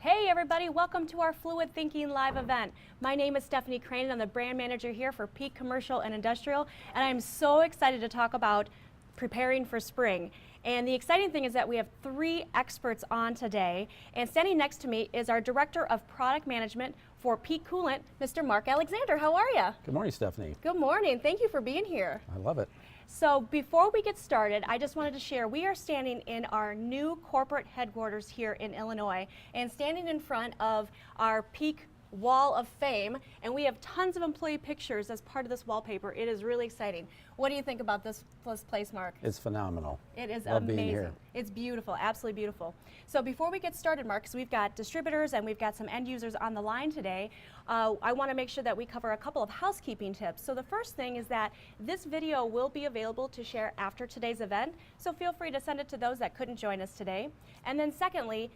Hey everybody, welcome to our Fluid Thinking Live event. My name is Stephanie Crane and I'm the brand manager here for Peak Commercial and Industrial, and I'm so excited to talk about preparing for spring. And the exciting thing is that we have three experts on today, and standing next to me is our Director of Product Management for Peak Coolant, Mr. Mark Alexander. How are you? Good morning, Stephanie. Good morning. Thank you for being here. I love it. So before we get started, I just wanted to share, we are standing in our new corporate headquarters here in Illinois and standing in front of our Peak Wall of Fame, and we have tons of employee pictures as part of this wallpaper. It is really exciting. What do you think about this place, Mark? It's phenomenal. It is Love amazing. being here. It's beautiful, absolutely beautiful. So before we get started, Mark, because we've got distributors and we've got some end users on the line today, I want to make sure that we cover a couple of housekeeping tips. So the first thing is that this video will be available to share after today's event, so feel free to send it to those that couldn't join us today. And then secondly,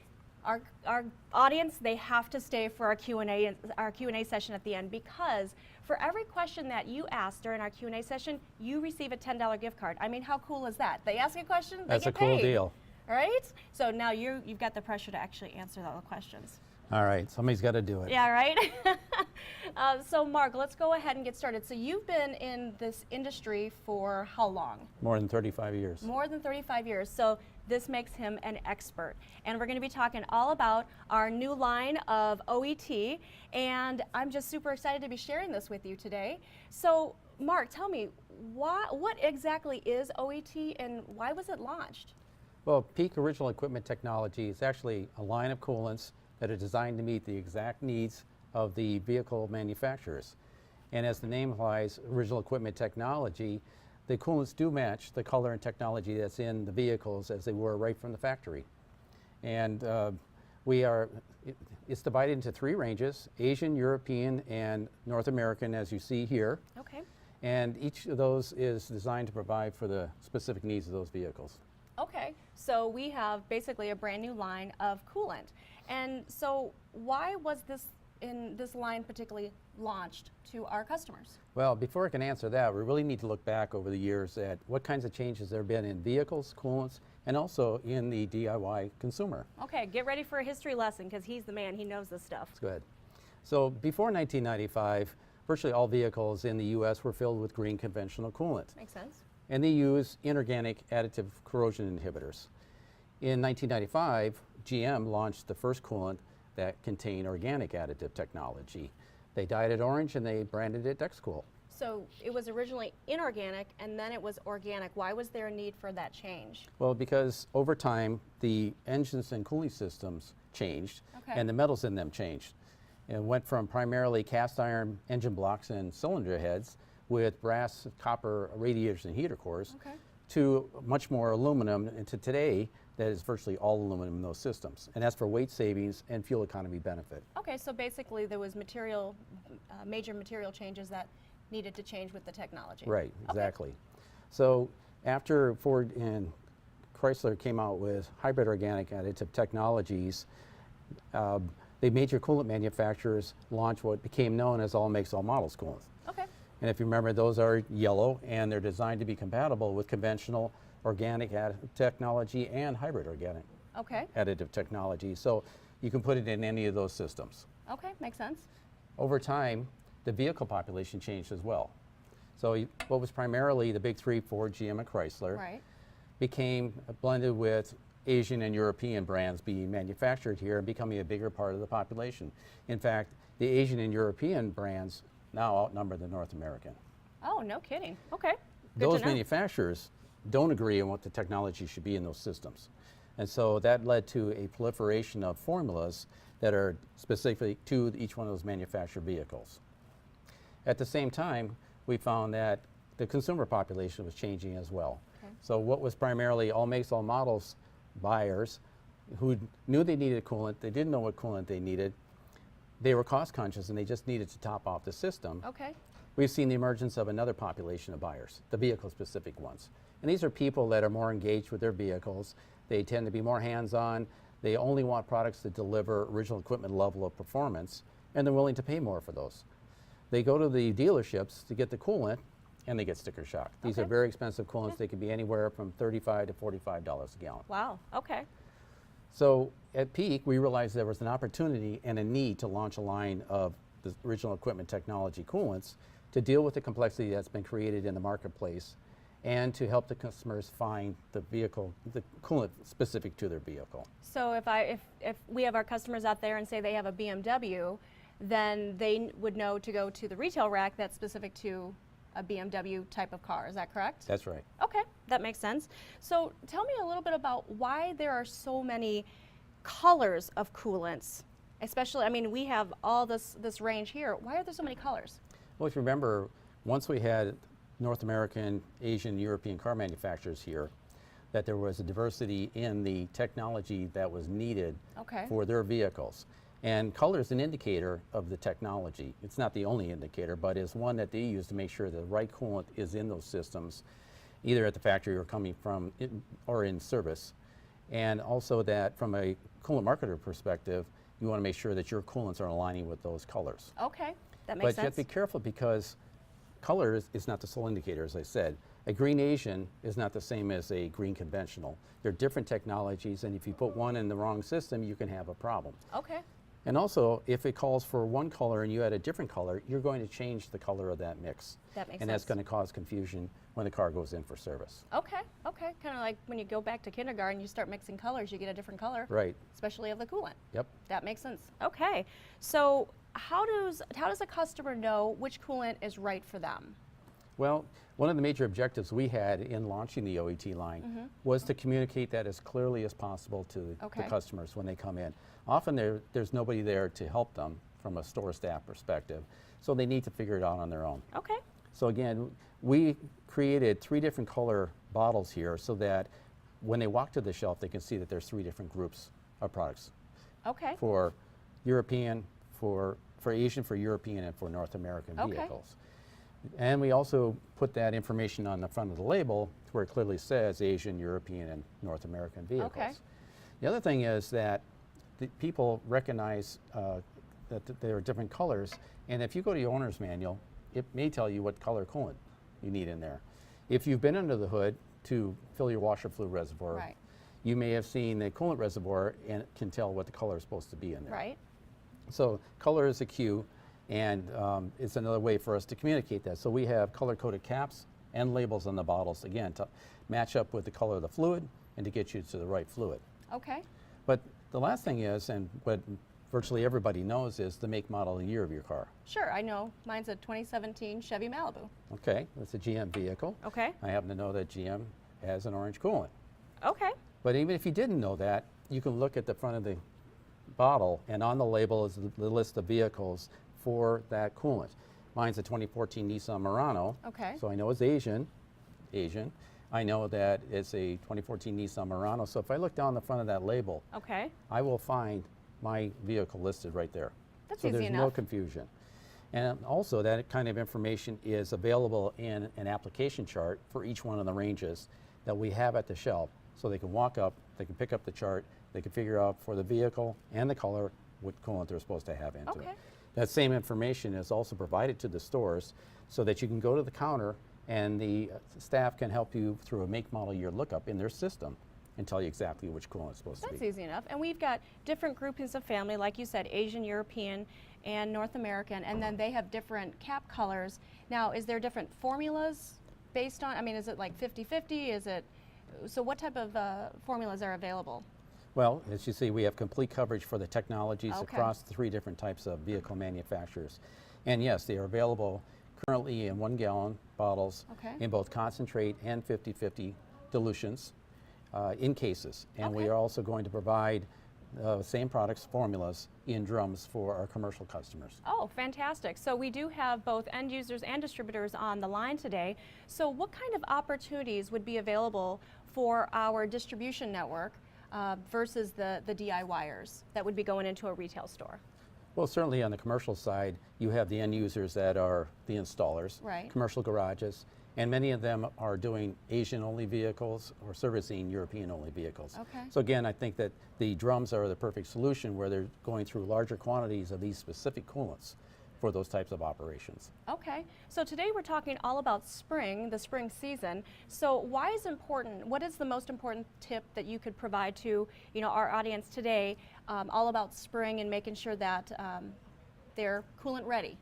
our audience, they have to stay for our Q&A session at the end, because for every question that you ask during our Q&A session, you receive a $10 gift card. I mean, how cool is that? They ask a question, That's they a get cool paid. deal. All right? So now you've got the pressure to actually answer all the questions. All right, somebody's got to do it. Yeah, right? So Mark, let's go ahead and get started. So you've been in this industry for how long? More than 35 years. More than 35 years. So this makes him an expert. And we're going to be talking all about our new line of OET, and I'm just super excited to be sharing this with you today. So Mark, tell me, what exactly is OET and why was it launched? Well, Peak Original Equipment Technology is actually a line of coolants that are designed to meet the exact needs of the vehicle manufacturers. And as the name implies, Original Equipment Technology, the coolants do match the color and technology that's in the vehicles as they were right from the factory. And it's divided into three ranges: Asian, European, and North American, as you see here. Okay. And each of those is designed to provide for the specific needs of those vehicles. Okay, so we have basically a brand new line of coolant. And so why was this line particularly launched to our customers? Well, before I can answer that, we really need to look back over the years at what kinds of changes there have been in vehicles, coolants, and also in the DIY consumer. Okay, get ready for a history lesson, because he's the man, he knows this stuff. That's good. So before 1995, virtually all vehicles in the U.S. were filled with green conventional coolant. Makes sense. And they use inorganic additive corrosion inhibitors. In 1995, GM launched the first coolant that contained organic additive technology. They dyed it orange and they branded it DexCool. So it was originally inorganic and then it was organic. Why was there a need for that change? Well, because over time, the engines and cooling systems changed, Okay. and the metals in them changed. It went from primarily cast iron engine blocks and cylinder heads with brass, copper radiators and heater cores, Okay. to much more aluminum, and to today, that is virtually all aluminum in those systems. And that's for weight savings and fuel economy benefit. Okay, so basically there was major material changes that needed to change with the technology. Right, Okay. exactly. So after Ford and Chrysler came out with hybrid organic additive technologies, the major coolant manufacturers launched what became known as all makes all models coolants. Okay. And if you remember, those are yellow and they're designed to be compatible with conventional organic technology and hybrid organic Okay. additive technology. So you can put it in any of those systems. Okay, makes sense. Over time, the vehicle population changed as well. So what was primarily the big three, Ford, GM, and Chrysler, Right. became blended with Asian and European brands being manufactured here and becoming a bigger part of the population. In fact, the Asian and European brands now outnumber the North American. Oh, no kidding. Okay. Good Those to know. manufacturers don't agree on what the technology should be in those systems. And so that led to a proliferation of formulas that are specific to each one of those manufactured vehicles. At the same time, we found that the consumer population was changing as well. Okay. So what was primarily all makes, all models buyers who knew they needed coolant, they didn't know what coolant they needed, they were cost conscious and they just needed to top off the system. Okay. We've seen the emergence of another population of buyers, the vehicle-specific ones. And these are people that are more engaged with their vehicles. They tend to be more hands-on. They only want products that deliver original equipment level of performance, and they're willing to pay more for those. They go to the dealerships to get the coolant, and they get sticker shock. These Okay. are very expensive coolants. They can be anywhere from $35 to $45 a gallon. Wow. Okay. So at Peak, we realized there was an opportunity and a need to launch a line of the original equipment technology coolants to deal with the complexity that's been created in the marketplace and to help the customers find the vehicle, the coolant specific to their vehicle. So if we have our customers out there and say they have a BMW, then they would know to go to the retail rack that's specific to a BMW type of car. Is that correct? That's right. Okay, that makes sense. So tell me a little bit about why there are so many colors of coolants. Especially, I mean, we have all this range here. Why are there so many colors? Well, if you remember, once we had North American, Asian, European car manufacturers here, that there was a diversity in the technology that was needed Okay. for their vehicles. And color is an indicator of the technology. It's not the only indicator, but is one that they use to make sure the right coolant is in those systems, either at the factory or coming from or in service. And also that from a coolant marketer perspective, you want to make sure that your coolants are aligning with those colors. Okay, that makes But you sense. have to be careful because color is not the sole indicator, as I said. A green Asian is not the same as a green conventional. They're different technologies, and if you put one in the wrong system, you can have a problem. Okay, And also, if it calls for one color and you add a different color, you're going to change the color of that mix. that makes And sense. that's going to cause confusion when the car goes in for service. Okay, okay. Kind of like when you go back to kindergarten, you start mixing colors, you get a different color, Right. especially of the coolant. Yep. That makes sense. Okay, so how does a customer know which coolant is right for them? Well, one of the major objectives we had in launching the OET line was to communicate that as clearly as possible to the Okay. customers when they come in. Often there's nobody there to help them from a store staff perspective, so they need to figure it out on their own. Okay, So again, we created 3 different color bottles here so that when they walk to the shelf, they can see that there's 3 different groups of products okay, for European, for Asian, for European, and for North American Okay. vehicles. And we also put that information on the front of the label where it clearly says Asian, European, and North American vehicles. Okay. The other thing is that the people recognize that there are different colors, and if you go to your owner's manual, it may tell you what color coolant you need in there. If you've been under the hood to fill your washer fluid reservoir, right, you may have seen the coolant reservoir and can tell what the color is supposed to be in there. right. So color is a cue, and it's another way for us to communicate that. So we have color-coded caps and labels on the bottles, again, to match up with the color of the fluid and to get you to the right fluid. Okay, But the last thing is, and what virtually everybody knows, is the make, model, and year of your car. sure, I know. Mine's a 2017 Chevy Malibu. Okay, it's a GM vehicle. Okay, I happen to know that GM has an orange coolant. okay, But even if you didn't know that, you can look at the front of the bottle, and on the label is the list of vehicles for that coolant. Mine's a 2014 Nissan Murano, okay, so I know it's Asian. I know that it's a 2014 Nissan Murano, so if I look down the front of that label, okay. I will find my vehicle listed right there. That's So easy there's no enough. confusion. And also that kind of information is available in an application chart for each one of the ranges that we have at the shelf. So they can walk up, they can pick up the chart, they can figure out for the vehicle and the color what coolant they're supposed to have into it. Okay. That same information is also provided to the stores so that you can go to the counter and the staff can help you through a make, model, year lookup in their system and tell you exactly which coolant it's supposed to That's be. easy enough. And we've got different groupings of family, like you said, Asian, European, and North American, and then they have different cap colors. Now, is there different formulas based on, I mean, is it like 50-50? Is it, so what type of formulas are available? Well, as you see, we have complete coverage for the technologies Okay. across the 3 different types of vehicle manufacturers. And yes, they are available currently in 1-gallon bottles Okay. in both concentrate and 50-50 dilutions in cases. And we Okay. are also going to provide same products, formulas, in drums for our commercial customers. Oh, fantastic. So we do have both end users and distributors on the line today. So what kind of opportunities would be available for our distribution network versus the DIYers that would be going into a retail store? Well, certainly on the commercial side, you have the end users that are the installers, Right. commercial garages, and many of them are doing Asian-only vehicles or servicing European-only vehicles. Okay. So again, I think that the drums are the perfect solution where they're going through larger quantities of these specific coolants for those types of operations. Okay, so today we're talking all about spring, the spring season. So why is important, what is the most important tip that you could provide to our audience today all about spring and making sure that they're coolant ready?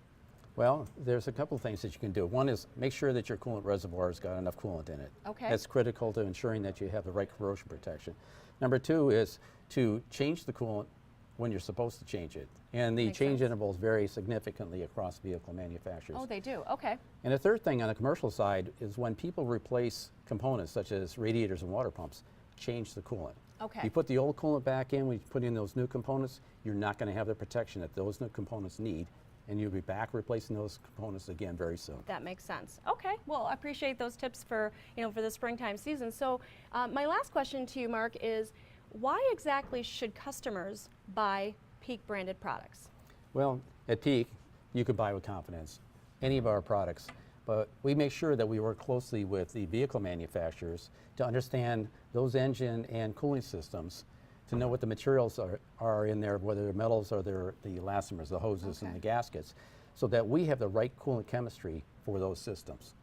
Well, there's a couple things that you can do. One is make sure that your coolant reservoir has got enough coolant in it. Okay. That's critical to ensuring that you have the right corrosion protection. Number two is to change the coolant when you're supposed to change it. And the Makes change sense. intervals vary significantly across vehicle manufacturers. Oh, they do, okay. And the third thing on the commercial side is when people replace components such as radiators and water pumps, change the coolant. Okay. You put the old coolant back in, when you put in those new components, you're not going to have the protection that those new components need, and you'll be back replacing those components again very soon. That makes sense. Okay, well, I appreciate those tips for, for the springtime season. So my last question to you, Mark, is why exactly should customers buy Peak branded products? Well, at Peak, you could buy with confidence any of our products, but we make sure that we work closely with the vehicle manufacturers to understand those engine and cooling systems, to know what the materials are in there, whether they're metals or they're the elastomers, the hoses and the gaskets, so that we have the right coolant chemistry for those systems.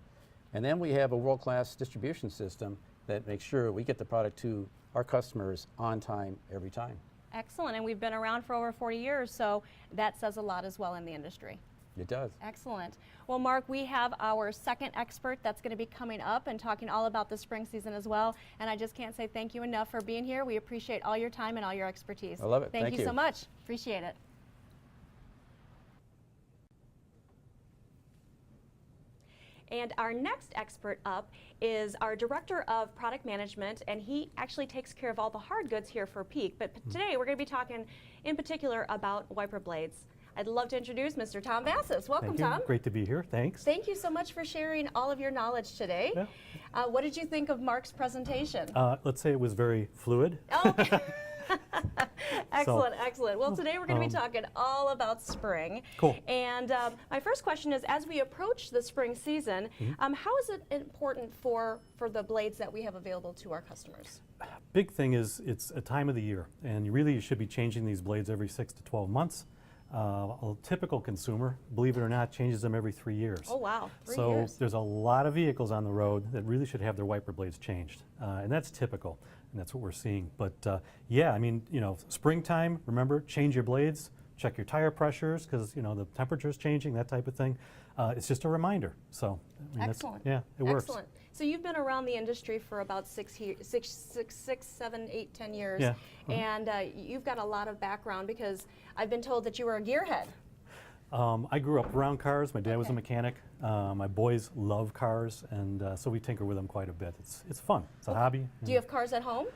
And then we have a world-class distribution system that makes sure we get the product to our customers on time, every time. Excellent, and we've been around for over 40 years, so that says a lot as well in the industry. It does. Excellent. Well, Mark, we have our second expert that's going to be coming up and talking all about the spring season as well. And I just can't say thank you enough for being here. We appreciate all your time and all your expertise. I love it. Thank Thank you you so much. Appreciate it. And our next expert up is our Director of Product Management, and he actually takes care of all the hard goods here for Peak. But today we're going to be talking in particular about wiper blades. I'd love to introduce Mr. Tom Vassis. Welcome, Thank you. Tom. Great to be here. Thanks. Thank you so much for sharing all of your knowledge today. Yeah. What did you think of Mark's presentation? Let's say it was very fluid. Okay. Excellent, excellent. Well, today we're going to be talking all about spring. Cool. And my first question is, as we approach the spring season, how is it important for the blades that we have available to our customers? Big thing is it's a time of the year, and you should be changing these blades every 6 to 12 months. A typical consumer, believe it or not, changes them every 3 years. Oh, wow. 3 so years. there's a lot of vehicles on the road that really should have their wiper blades changed, and that's typical, and that's what we're seeing. But yeah, I mean, springtime, remember, change your blades, check your tire pressures, because the temperature's changing, that type of thing. It's just a reminder. So I mean, Excellent. yeah, it works. Excellent. So you've been around the industry for about 6, 7, 8, 10 years, Yeah. and you've got a lot of background because I've been told that you were a gearhead. I grew up around cars. My dad was a Okay. mechanic. My boys love cars, and so we tinker with them quite a bit. It's fun. It's a hobby. Do you have cars at home?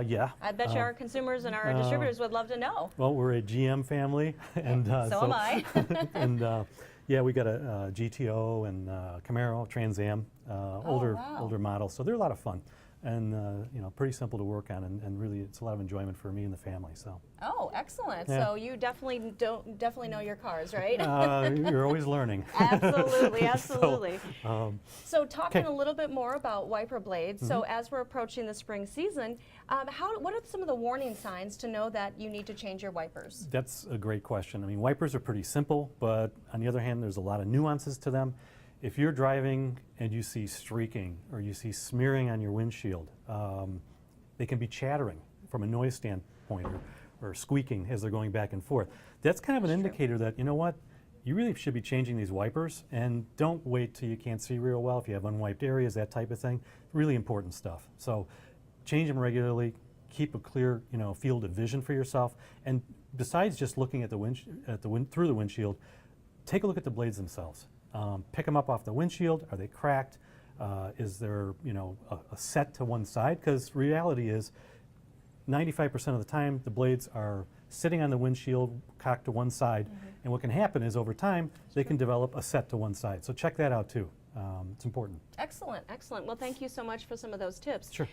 Yeah. I bet you our consumers and our distributors would love to know. Well, we're a GM family, and So am I. and yeah, we got a GTO and Camaro, Trans Am, older wow. models. So they're a lot of fun, and pretty simple to work on, and really it's a lot of enjoyment for me and the family. So. Oh, excellent. Yeah. So you definitely know your cars, right? You're always learning. Absolutely, absolutely. So talking Okay. a little bit more about wiper blades. So as we're approaching the spring season, what are some of the warning signs to know that you need to change your wipers? That's a great question. I mean, wipers are pretty simple, but on the other hand, there's a lot of nuances to them. If you're driving and you see streaking or you see smearing on your windshield, they can be chattering from a noise standpoint or squeaking as they're going back and forth. That's kind of an indicator that, you know what, you really should be changing these wipers, and don't wait till you can't see real well if you have unwiped areas, that type of thing. Really important stuff. So change them regularly, keep a clear field of vision for yourself, and besides just looking at through the windshield, take a look at the blades themselves. Pick them up off the windshield. Are they cracked? Is there a set to one side? Because reality is 95% of the time the blades are sitting on the windshield cocked to one side, and what can happen is over time they can develop a set to one side. So check that out too. It's important. Excellent, excellent. Well, thank you so much for some of those tips. Sure.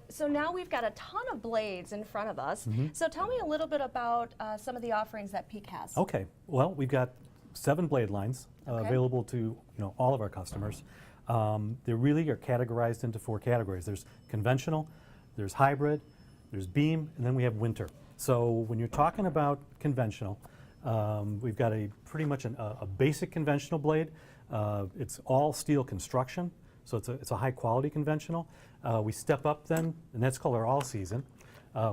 So now we've got a ton of blades in front of us. So tell me a little bit about some of the offerings that Peak has. Okay. Well, we've got 7 blade lines available to all of our customers. They really are categorized into 4 categories. There's conventional, there's hybrid, there's beam, and then we have winter. So when you're talking about conventional, We've got pretty much a basic conventional blade. It's all steel construction, so it's a high quality conventional. We step up then, and that's called our all season.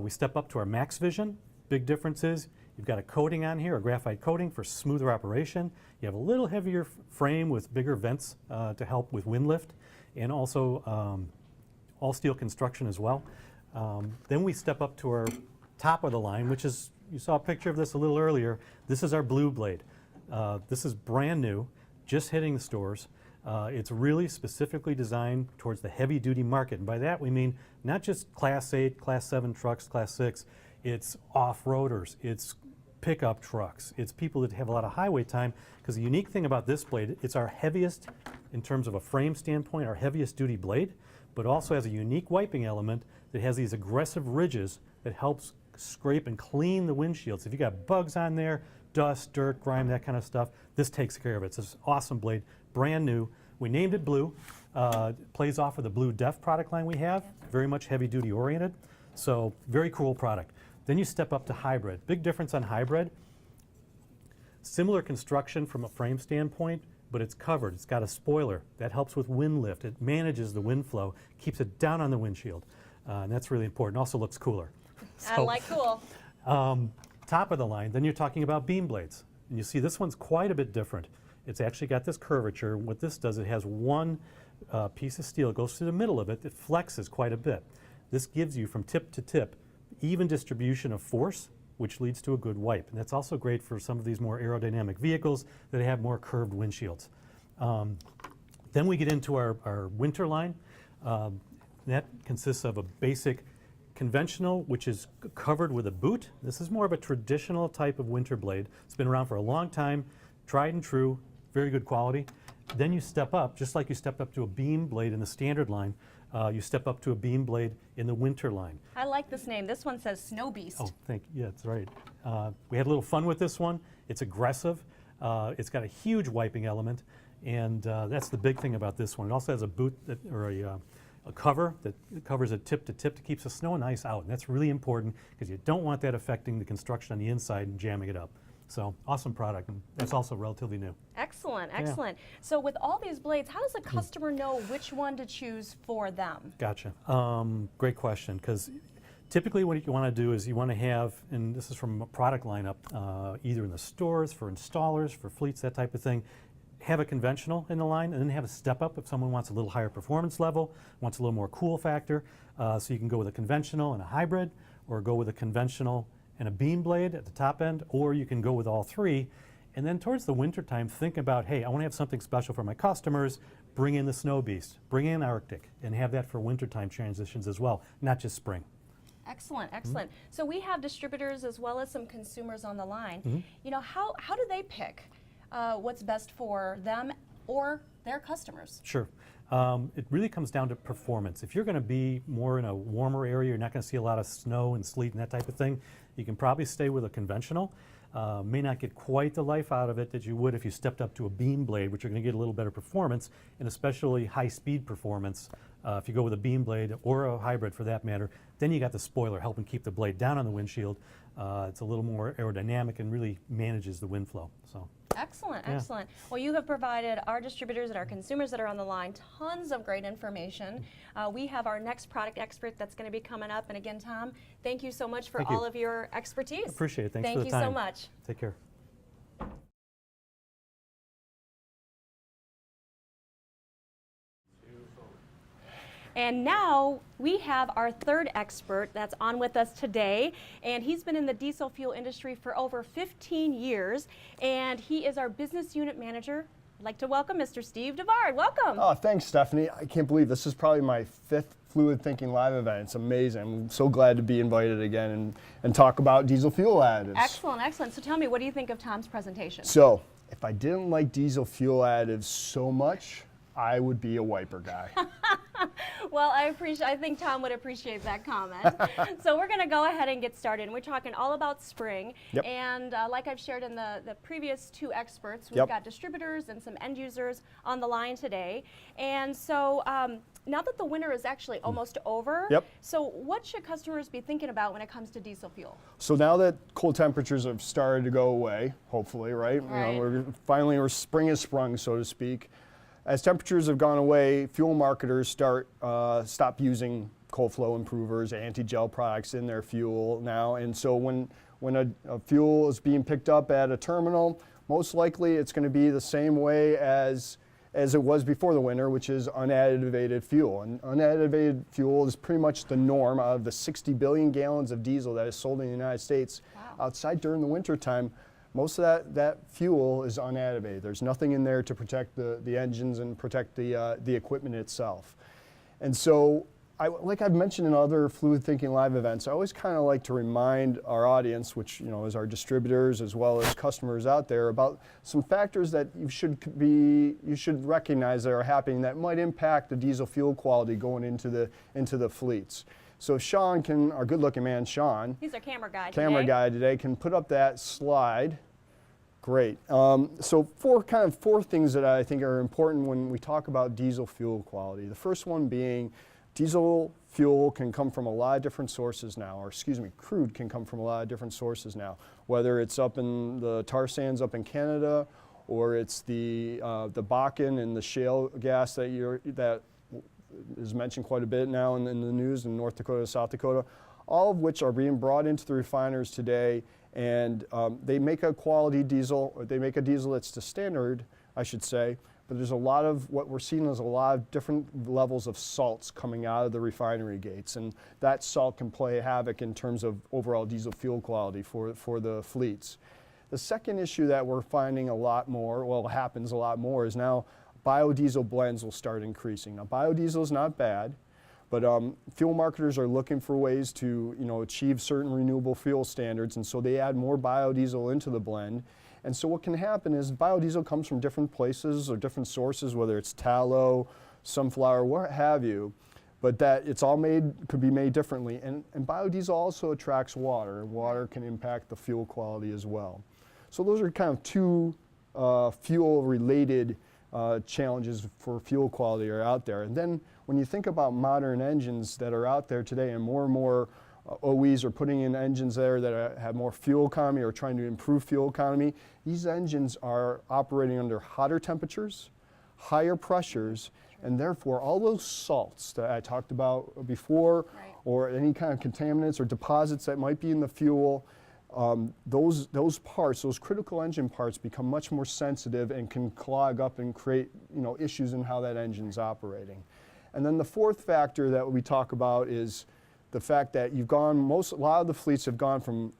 We step up to our Max Vision. Big difference is you've got a coating on here, a graphite coating for smoother operation. You have a little heavier frame with bigger vents to help with wind lift, and also all steel construction as well. Then we step up to our top of the line, which is, you saw a picture of this a little earlier. This is our blue blade. This is brand new, just hitting the stores. It's really specifically designed towards the heavy duty market. And by that we mean not just Class 8, Class 7 trucks, Class 6. It's off-roaders, it's pickup trucks, it's people that have a lot of highway time, because the unique thing about this blade, it's our heaviest, in terms of a frame standpoint, our heaviest duty blade, but also has a unique wiping element that has these aggressive ridges that helps scrape and clean the windshields. If you got bugs on there, dust, dirt, grime, that kind of stuff, this takes care of it. It's an awesome blade, brand new. We named it Blue. It plays off of the Blue Def product line we have, very much heavy duty oriented. So very cool product. Then you step up to hybrid. Big difference on hybrid. Similar construction from a frame standpoint, but it's covered. It's got a spoiler. That helps with wind lift. It manages the wind flow, keeps it down on the windshield. And that's really important. Also looks cooler. I like cool. Top of the line, then you're talking about beam blades. And you see this one's quite a bit different. It's actually got this curvature. What this does, it has one piece of steel. It goes through the middle of it. It flexes quite a bit. This gives you, from tip to tip, even distribution of force, which leads to a good wipe. And that's also great for some of these more aerodynamic vehicles that have more curved windshields. Then we get into our winter line. That consists of a basic conventional, which is covered with a boot. This is more of a traditional type of winter blade. It's been around for a long time, tried and true, very good quality. Then you step up, just like you stepped up to a beam blade in the standard line, you step up to a beam blade in the winter line. I like this name. This one says Snow Beast. Oh, yeah, that's right. We had a little fun with this one. It's aggressive. It's got a huge wiping element, and that's the big thing about this one. It also has a boot or a cover that covers it tip to tip to keep the snow and ice out. And that's really important because you don't want that affecting the construction on the inside and jamming it up. So awesome product, and that's also relatively new. Excellent, excellent. So with all these blades, how does a customer know which one to choose for them? Gotcha. Great question, because typically what you want to do is you want to have, and this is from a product lineup, either in the stores, for installers, for fleets, that type of thing, have a conventional in the line and then have a step up if someone wants a little higher performance level, wants a little more cool factor. So you can go with a conventional and a hybrid, or go with a conventional and a beam blade at the top end, or you can go with all three. And then towards the winter time, think about, hey, I want to have something special for my customers, bring in the Snow Beast, bring in Arctic, and have that for wintertime transitions as well, not just spring. Excellent, excellent. So we have distributors as well as some consumers on the line. You know, how do they pick what's best for them or their customers? Sure. It really comes down to performance. If you're going to be more in a warmer area, you're not going to see a lot of snow and sleet and that type of thing, you can probably stay with a conventional. May not get quite the life out of it that you would if you stepped up to a beam blade, which you're going to get a little better performance, and especially high-speed performance. If you go with a beam blade or a hybrid for that matter, then you got the spoiler helping keep the blade down on the windshield. It's a little more aerodynamic and really manages the wind flow. So. Excellent, excellent. Well, you have provided our distributors and our consumers that are on the line tons of great information. We have our next product expert that's going to be coming up. And again, Tom, thank you so much for all of your expertise. Appreciate it. Thanks thank for the time. Thank you so much. Take care. And now we have our third expert that's on with us today, and he's been in the diesel fuel industry for over 15 years, and he is our business unit manager. I'd like to welcome Mr. Steve DeVard. Welcome. Oh, thanks, Stephanie. I can't believe this is probably my 5th Fluid Thinking Live event. It's amazing. I'm so glad to be invited again and talk about diesel fuel additives. Excellent, excellent. So tell me, what do you think of Tom's presentation? So, if I didn't like diesel fuel additives so much, I would be a wiper guy. Well, I think Tom would appreciate that comment. So we're going to go ahead and get started. We're talking all about spring. Yep. And like I've shared in the previous two experts, we've got distributors and some end users on the line today. And so now that the winter is actually almost over, Yep. so what should customers be thinking about when it comes to diesel fuel? So now that cold temperatures have started to go away, hopefully, right? Right. We're spring has sprung, so to speak. As temperatures have gone away, fuel marketers stop using cold flow improvers, anti-gel products in their fuel now. And so when a fuel is being picked up at a terminal, most likely it's going to be the same way as it was before the winter, which is unadditive fuel. And unadditive fuel is pretty much the norm. Out of the 60 billion gallons of diesel that is sold in the United States outside during the winter time, most of that fuel is unadditive. There's nothing in there to protect the engines and protect the equipment itself. And so, like I've mentioned in other Fluid Thinking Live events, I always kind of like to remind our audience, which is our distributors as well as customers out there, about some factors that you should recognize that are happening that might impact the diesel fuel quality going into the fleets. So Sean our good-looking man Sean, He's our camera guy today, can put up that slide. Great. So four things that I think are important when we talk about diesel fuel quality. The first one being diesel fuel can come from a lot of different sources now, or crude can come from a lot of different sources now, whether it's up in the tar sands up in Canada, or it's the Bakken and the shale gas that is mentioned quite a bit now in the news in North Dakota, South Dakota, all of which are being brought into the refiners today, and they make a quality diesel, or they make a diesel that's the standard, I should say, but there's what we're seeing is a lot of different levels of salts coming out of the refinery gates, and that salt can play havoc in terms of overall diesel fuel quality for the fleets. The second issue that we're finding happens a lot more, is now biodiesel blends will start increasing. Now, biodiesel is not bad, but fuel marketers are looking for ways to achieve certain renewable fuel standards, and so they add more biodiesel into the blend. And so what can happen is biodiesel comes from different places or different sources, whether it's tallow, sunflower, what have you, but that it's all could be made differently. And biodiesel also attracts water. Water can impact the fuel quality as well. So those are kind of two fuel-related challenges for fuel quality are out there. And then when you think about modern engines that are out there today, and more OEs are putting in engines there that have more fuel economy or trying to improve fuel economy, these engines are operating under hotter temperatures, higher pressures, and therefore all those salts that I talked about before, or any kind of contaminants or deposits that might be in the fuel, those parts, those critical engine parts, become much more sensitive and can clog up and create issues in how that engine's operating. And then the fourth factor that we talk about is the fact that a lot of the fleets have gone from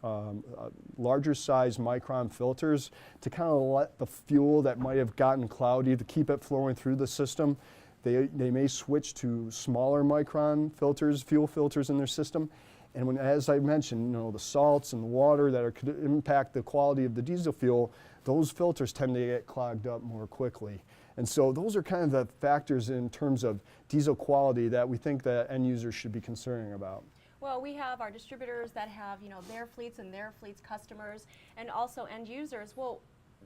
larger size micron filters to kind of let the fuel that might have gotten cloudy, to keep it flowing through the system. They may switch to smaller micron filters, fuel filters in their system. And as I mentioned, the salts and the water that could impact the quality of the diesel fuel, those filters tend to get clogged up more quickly. And so those are kind of the factors in terms of diesel quality that we think that end users should be concerning about. Well, we have our distributors that have, their fleets and their fleets customers, and also end users. Well,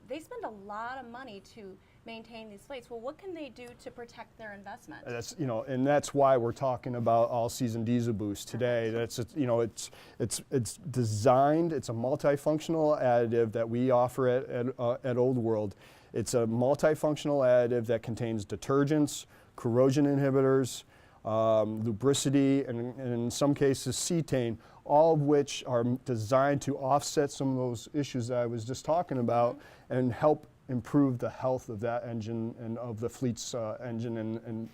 they spend a lot of money to maintain these fleets. Well, what can they do to protect their investment? And that's why we're talking about All-Season Diesel Boost today. That's it's designed. It's a multifunctional additive that we offer at Old World. It's a multifunctional additive that contains detergents, corrosion inhibitors, lubricity, and in some cases cetane, all of which are designed to offset some of those issues that I was just talking about and help improve the health of that engine and of the fleet's engine and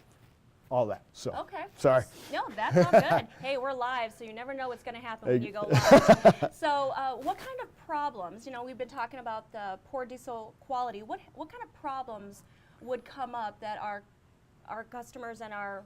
all that. So, okay. Sorry. No, that's all good. Hey, we're live, so you never know what's going to happen when you go live. So what kind of problems, we've been talking about the poor diesel quality, what kind of problems would come up that our customers and our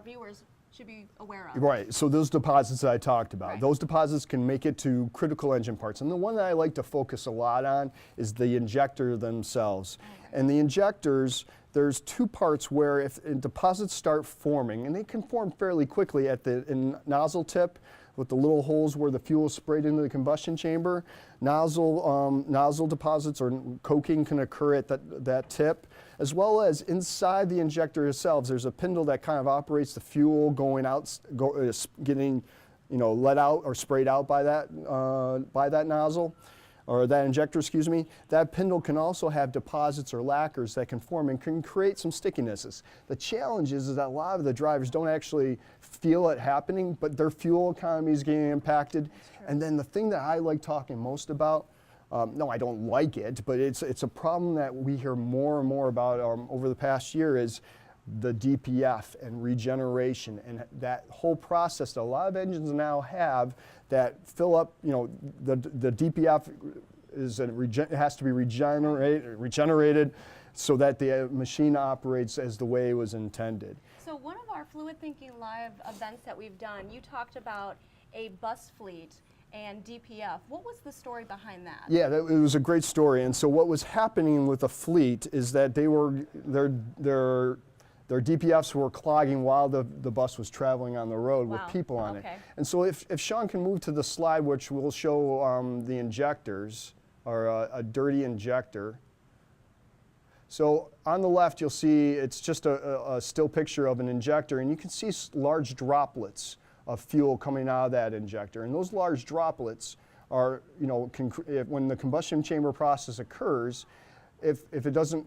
viewers should be aware of? Right, so those deposits that I talked about, Right. those deposits can make it to critical engine parts. And the one that I like to focus a lot on is the injector themselves. Okay. And the injectors, there's two parts where if deposits start forming, and they can form fairly quickly at the nozzle tip, with the little holes where the fuel is sprayed into the combustion chamber. Nozzle deposits or coking can occur at that tip, as well as inside the injector itself. There's a spindle that kind of operates the fuel going out, getting let out or sprayed out by that nozzle, or that injector, excuse me. That spindle can also have deposits or lacquers that can form and can create some stickinesses. The challenge is that a lot of the drivers don't actually feel it happening, but their fuel economy is getting impacted. And then the thing that I like talking most about, no, I don't like it, but it's a problem that we hear more and more about over the past year, is the DPF and regeneration, and that whole process that a lot of engines now have that fill up, the DPF has to be regenerated so that the machine operates as the way it was intended. So one of our Fluid Thinking Live events that we've done, you talked about a bus fleet and DPF. What was the story behind that? Yeah, it was a great story. And so what was happening with the fleet is that their DPFs were clogging while the bus was traveling on the road with people on it. And so if Sean can move to the slide, which will show the injectors, or a dirty injector. So on the left, you'll see it's just a still picture of an injector, and you can see large droplets of fuel coming out of that injector. And those large droplets are, when the combustion chamber process occurs, if it doesn't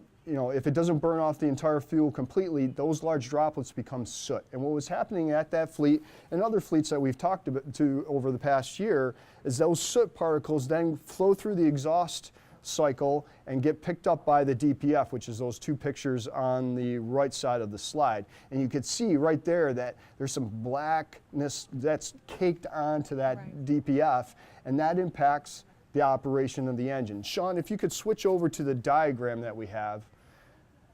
burn off the entire fuel completely, those large droplets become soot. And what was happening at that fleet and other fleets that we've talked to over the past year is those soot particles then flow through the exhaust cycle and get picked up by the DPF, which is those two pictures on the right side of the slide. And you could see right there that there's some blackness that's caked onto that DPF, and that impacts the operation of the engine. Sean, if you could switch over to the diagram that we have.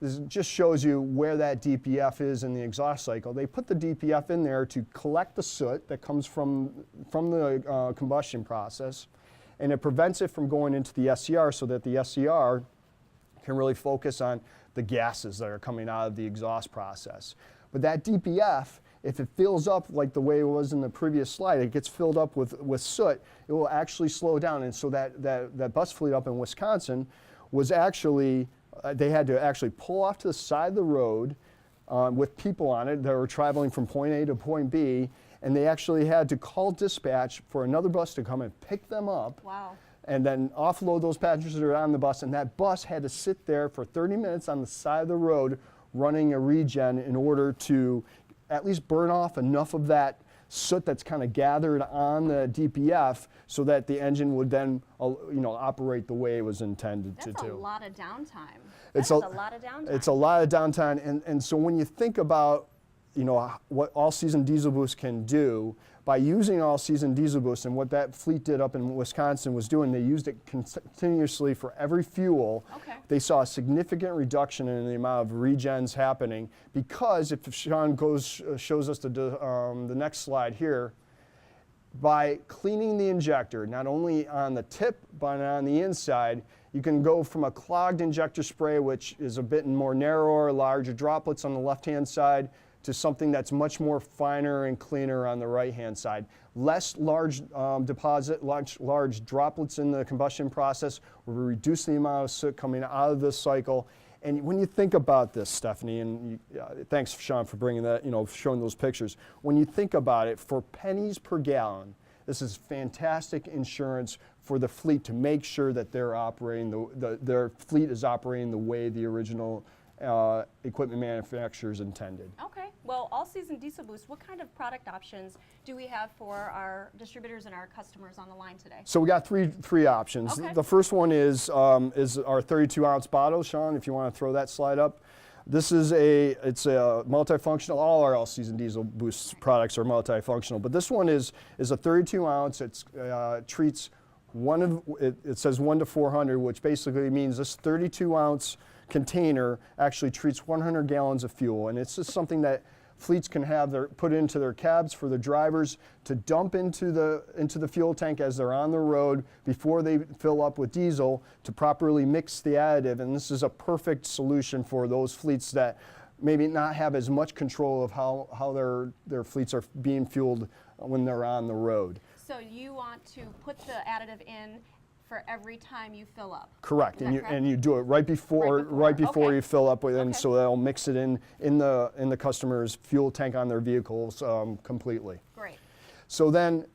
This just shows you where that DPF is in the exhaust cycle. They put the DPF in there to collect the soot that comes from the combustion process, and it prevents it from going into the SCR so that the SCR can really focus on the gases that are coming out of the exhaust process. But that DPF, if it fills up like the way it was in the previous slide, it gets filled up with soot, it will actually slow down. And so that bus fleet up in Wisconsin was actually, they had to actually pull off to the side of the road with people on it that were traveling from point A to point B, and they actually had to call dispatch for another bus to come and pick them up. Wow. And then offload those passengers that are on the bus, and that bus had to sit there for 30 minutes on the side of the road running a regen in order to at least burn off enough of that soot that's kind of gathered on the DPF so that the engine would then operate the way it was intended to do. That's a lot of downtime. It's a lot of downtime. It's a lot of downtime, and so when you think about what all-season diesel boost can do, by using all-season diesel boost, and what that fleet did up in Wisconsin was doing, they used it continuously for every fuel. Okay. They saw a significant reduction in the amount of regens happening, because if Sean shows us the next slide here, by cleaning the injector, not only on the tip but on the inside, you can go from a clogged injector spray, which is a bit more narrower, larger droplets on the left-hand side, to something that's much more finer and cleaner on the right-hand side. Less large large droplets in the combustion process will reduce the amount of soot coming out of this cycle. And when you think about this, Stephanie, and thanks, Sean, for bringing that, showing those pictures. When you think about it, for pennies per gallon, this is fantastic insurance for the fleet to make sure that they're operating their fleet is operating the way the original equipment manufacturers intended. Okay. Well, all-season diesel boost, what kind of product options do we have for our distributors and our customers on the line today? So we got three options. Okay. The first one is our 32-ounce bottle. Sean, if you want to throw that slide up. This is it's a multifunctional. All our all-season diesel boost products are multifunctional, but this one is a 32-ounce. It treats it says 1 to 400, which basically means this 32-ounce container actually treats 100 gallons of fuel, and it's just something that fleets can have put into their cabs for the drivers to dump into the fuel tank as they're on the road before they fill up with diesel to properly mix the additive. And this is a perfect solution for those fleets that maybe not have as much control of how their fleets are being fueled when they're on the road. So you want to put the additive in for every time you fill up? Correct, Is and that you correct? and you do it right before Okay. you fill up with, and Okay. so that'll mix it in the customer's fuel tank on their vehicles completely. Great. So then,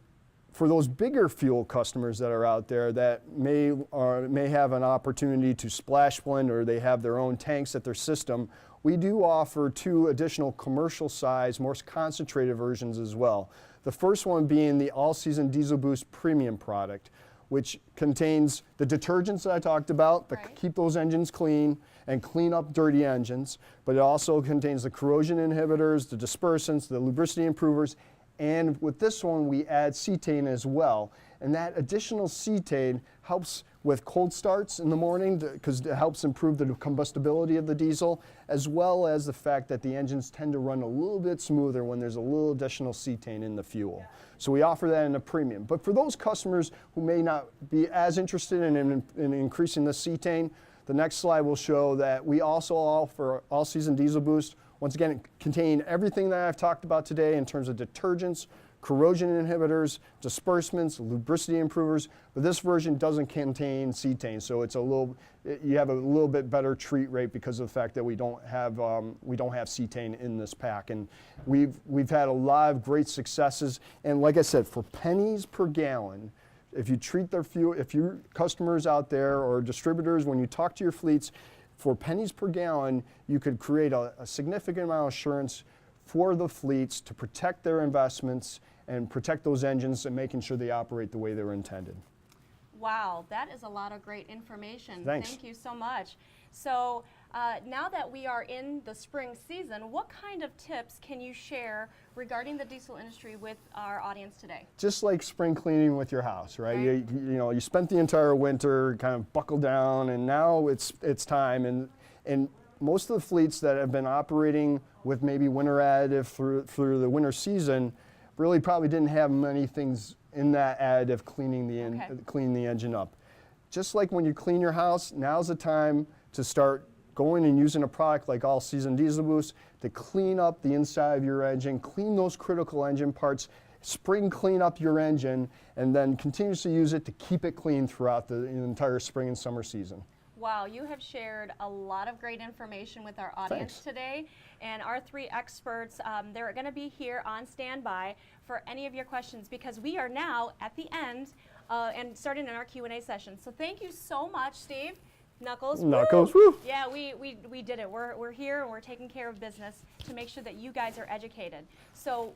for those bigger fuel customers that are out there that may have an opportunity to splash blend, or they have their own tanks at their system, we do offer 2 additional commercial size, more concentrated versions as well. The first one being the All-Season Diesel Boost Premium product, which contains the detergents that I talked about that Right. keep those engines clean and clean up dirty engines, but it also contains the corrosion inhibitors, the dispersants, the lubricity improvers, and with this one we add cetane as well. And that additional cetane helps with cold starts in the morning because it helps improve the combustibility of the diesel, as well as the fact that the engines tend to run a little bit smoother when there's a little additional cetane in the fuel. So we offer that in a premium. But for those customers who may not be as interested in increasing the cetane, the next slide will show that we also offer All-Season Diesel Boost. Once again, containing everything that I've talked about today in terms of detergents, corrosion inhibitors, dispersements, lubricity improvers, but this version doesn't contain cetane, so it's you have a little bit better treat rate because of the fact that we don't have cetane in this pack. And we've had a lot of great successes, and like I said, for pennies per gallon, if you treat their fuel, if your customers out there or distributors, when you talk to your fleets, for pennies per gallon, you could create a significant amount of assurance for the fleets to protect their investments and protect those engines and making sure they operate the way they're intended. Wow, that is a lot of great information. Thanks. Thank you so much. So now that we are in the spring season, what kind of tips can you share regarding the diesel industry with our audience today? Just like spring cleaning with your house, right? Right. You spent the entire winter kind of buckled down, and now it's time. And most of the fleets that have been operating with maybe winter additive through the winter season really probably didn't have many things in that additive cleaning the engine up. Just like when you clean your house, now's the time to start going and using a product like All-Season Diesel Boost to clean up the inside of your engine, clean those critical engine parts, spring clean up your engine, and then continuously use it to keep it clean throughout the entire spring and summer season. Wow, you have shared a lot of great information with our audience Thanks. today. And our 3 experts, they're going to be here on standby for any of your questions, because we are now at the end and starting in our Q&A session. So thank you so much, Steve. Knuckles. Knuckles, woo! Yeah, we did it. We're here and we're taking care of business to make sure that you guys are educated. So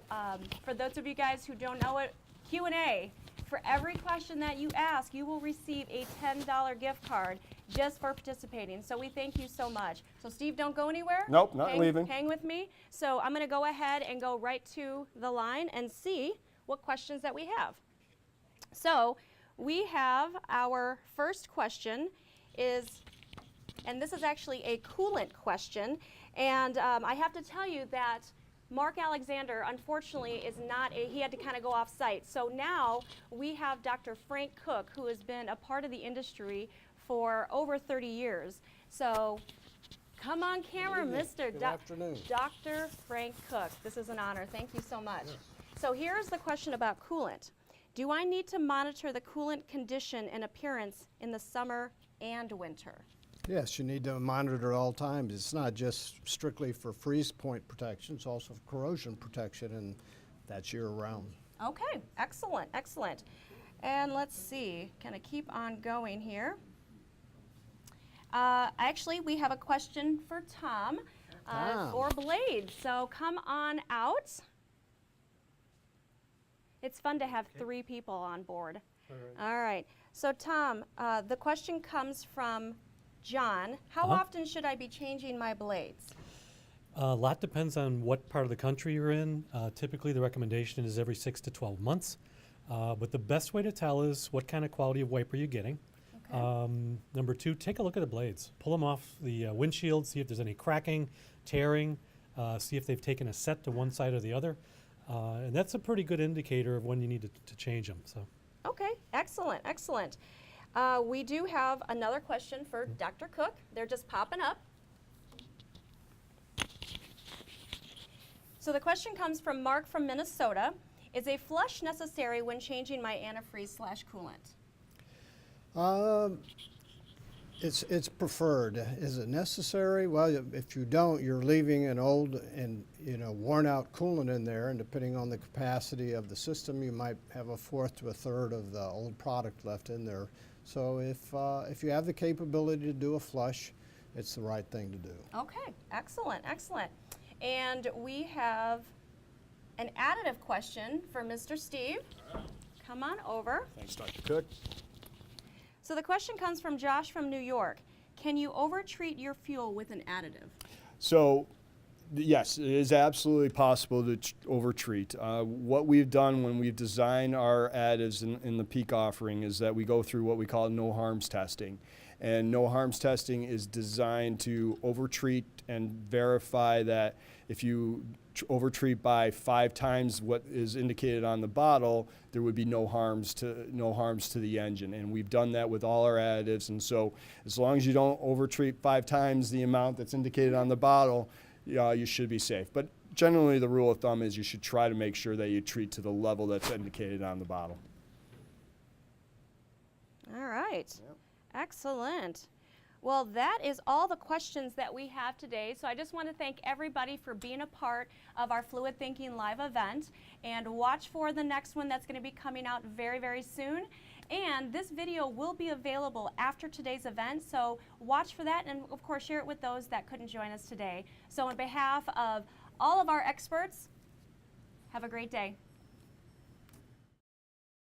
for those of you guys who don't know it, Q&A. For every question that you ask, you will receive a $10 gift card just for participating. So we thank you so much. So Steve, don't go anywhere. Nope, not leaving. Hang with me. So I'm going to go ahead and go right to the line and see what questions that we have. So we have our first question and this is actually a coolant question. And I have to tell you that Mark Alexander, unfortunately, he had to kind of go off site. So now we have Dr. Frank Cook, who has been a part of the industry for over 30 years. So come on camera, Mr. Good afternoon. Dr. Frank Cook. This is an honor. Thank you so much. So here's the question about coolant. Do I need to monitor the coolant condition and appearance in the summer and winter? Yes, you need to monitor at all times. It's not just strictly for freeze point protection, it's also for corrosion protection, and that's year-round. Okay, excellent, excellent. And let's see, kind of keep on going here. Actually, we have a question for Tom for blades. So come on out. It's fun to have 3 people on board. All right. So Tom, the question comes from John. How often should I be changing my blades? A lot depends on what part of the country you're in. Typically, the recommendation is every 6 to 12 months. But the best way to tell is what kind of quality of wiper you're getting. Okay. Number 2, take a look at the blades. Pull them off the windshield, see if there's any cracking, tearing, see if they've taken a set to one side or the other. And that's a pretty good indicator of when you need to change them. So. Okay, excellent, excellent. We do have another question for Dr. Cook. They're just popping up. So the question comes from Mark from Minnesota, Is a flush necessary when changing my antifreeze/coolant? It's preferred. Is it necessary? Well, if you don't, you're leaving an old and worn out coolant in there, and depending on the capacity of the system, you might have a fourth to a third of the old product left in there. So if you have the capability to do a flush, it's the right thing to do. Okay, excellent, excellent. And we have an additive question for Mr. Steve. Come on over. Thanks, Dr. Cook. So the question comes from Josh from New York. Can you over-treat your fuel with an additive? So, yes, it is absolutely possible to over-treat. What we've done when we've designed our additives in the Peak offering is that we go through what we call no harms testing. And no harms testing is designed to over-treat and verify that if you over-treat by 5 times what is indicated on the bottle, there would be no harms to the engine. And we've done that with all our additives. And so as long as you don't over-treat 5 times the amount that's indicated on the bottle, you should be safe. But generally the rule of thumb is you should try to make sure that you treat to the level that's indicated on the bottle. All right. Yep. Excellent. Well, that is all the questions that we have today. So I just want to thank everybody for being a part of our Fluid Thinking Live event. And watch for the next one that's going to be coming out very, very soon. And this video will be available after today's event. So watch for that, and of course share it with those that couldn't join us today. So on behalf of all of our experts, have a great day.